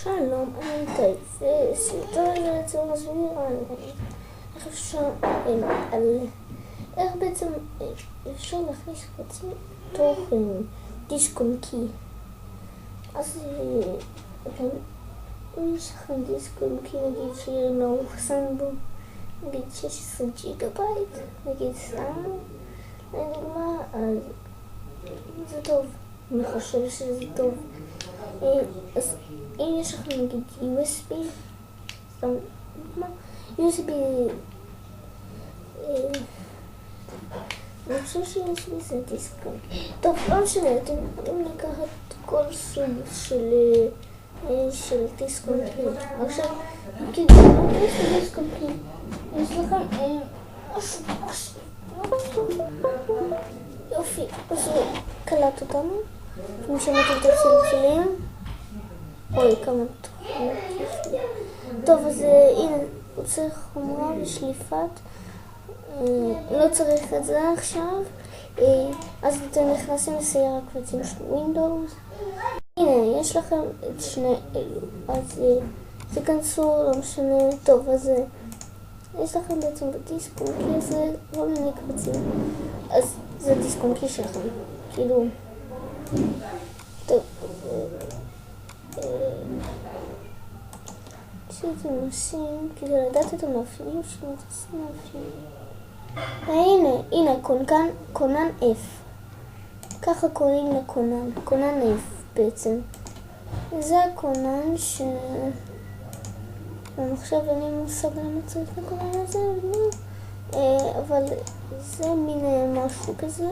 שלום, אני איתי, וסרטון הזה בעצם מסביר על איך אפשר, על איך בעצם אפשר להכניס בעצם תוכן דיסק און קי. אז אם יש לכם דיסק און קי, נגיד שנאוחסן בו נגיד 16 ג'יגה בייט, נגיד סתם, לדוגמה, אז זה טוב, אני חושב שזה טוב. אז אם יש לכם נגיד USB, סתם דוגמה, USB, אני חושב ש-USB זה דיסק. טוב, לא משנה, אתם יכולים לקחת כל סוג של דיסק און קי. עכשיו, כאילו, יש לי דיסק און קי, יש לכם יופי, אז הוא קלט אותנו. אם שמעתם את הצלצולים, אוי כמה תוכנות יש לי. טוב, אז הנה, הוא צריך חומרה ושליפת, לא צריך את זה עכשיו. אז אתם נכנסים לסייר הקבצים של ווינדוס. הנה, יש לכם את שני אלו, אז תיכנסו, לא משנה. טוב, אז יש לכם בעצם בדיסק און קי הזה כל מיני קבצים, אז זה דיסק און קי שלכם, כאילו. טוב, שאתם עושים, כדי לדעת את המאפיינים שלנו, תעשו מאפיינים. הנה, קונן F. ככה קוראים לקונן, קונן F בעצם. זה הקונן עכשיו אין לי מושג למה צריך לקונן הזה, אבל זה מין משהו כזה.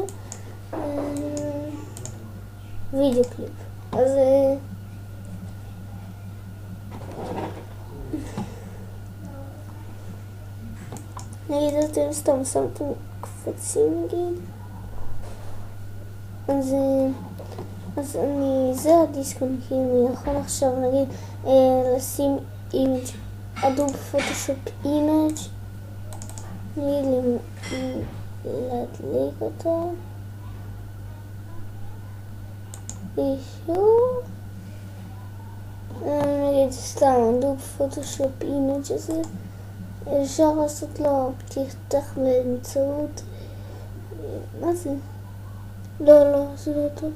וידאו קליפ. אז נגיד אתם סתם שמתם קפצים נגיד, אז זה הדיסק און קי. אני יכול עכשיו נגיד לשים אימג' אדוב פוטושופ אימג', נגיד להדליק אותו אישור, נגיד סתם אדוב פוטושופ אימג' הזה, אפשר לעשות לו פתיח באמצעות, מה זה? לא, זה לא טוב.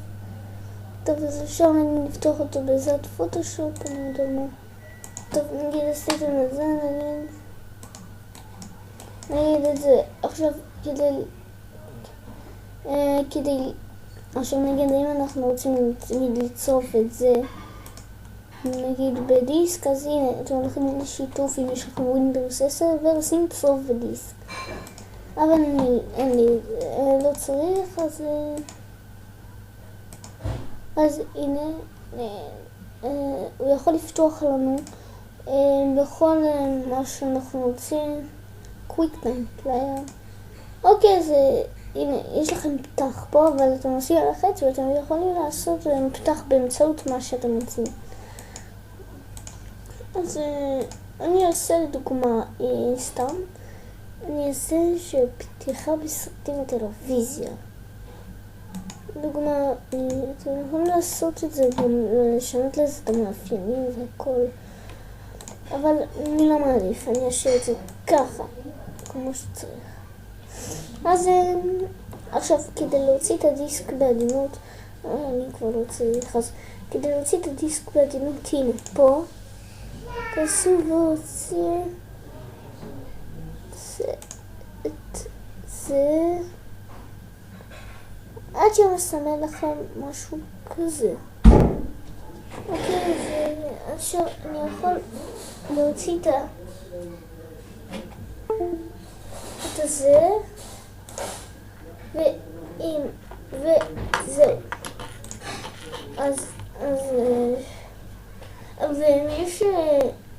טוב, אז אפשר נגיד לפתוח אותו בעזרת פוטושופ, אני יודע מה. טוב, נגיד עשיתם את זה, נגיד את זה. עכשיו עכשיו נגיד אם אנחנו רוצים לצרוף את זה נגיד בדיסק, אז הנה אתם הולכים לשיתוף אם יש לכם ווינדוס 10 ועושים צרוף בדיסק, אבל אין לי, לא צריך, אז הנה הוא יכול לפתוח לנו בכל מה שאנחנו רוצים קוויק טיים פלייר. אוקיי, אז הנה יש לכם פתח פה, אבל אתם עושים על החץ ואתם יכולים לעשות פתח באמצעות מה שאתם רוצים. אז אני אעשה לדוגמה סתם, אני אעשה שפתיחה בסרטים בטלוויזיה. לדוגמה, אתם יכולים לעשות את זה ולשנות לזה את המאפיינים והכל, אבל אני לא מעדיף, אני אשאיר את זה ככה, כמו שצריך. אז עכשיו כדי להוציא את הדיסק בעדינות, אני כבר לא צריך, אז כדי להוציא את הדיסק בעדינות, הנה פה תעשו והוציא את זה עד שמסמן לכם משהו כזה. אוקיי, עכשיו אני יכול להוציא את הזה וזהו. אז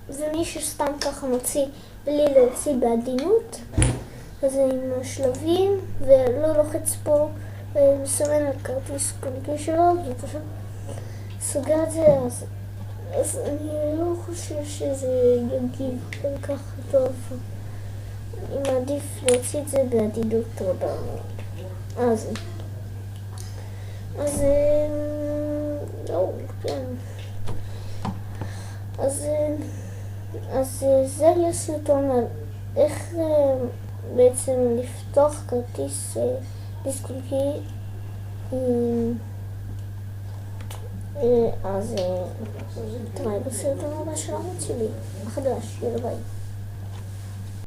ומי שסתם ככה מוציא בלי להוציא בעדינות, אז עם השלבים ולא לוחץ פה ומסמן על כרטיס קונקי שלו ופשוט סוגר את זה, אז אני לא חושב שזה יגיב כל כך טוב. אני מעדיף להוציא את זה בעדינות רבה מאוד. אז לא, כן. אז זה יהיה סרטון על איך בעצם לפתוח כרטיס דיסק און-קי. אז נתראה בסרטון הבא של הערוץ שלי החדש. יאללה ביי.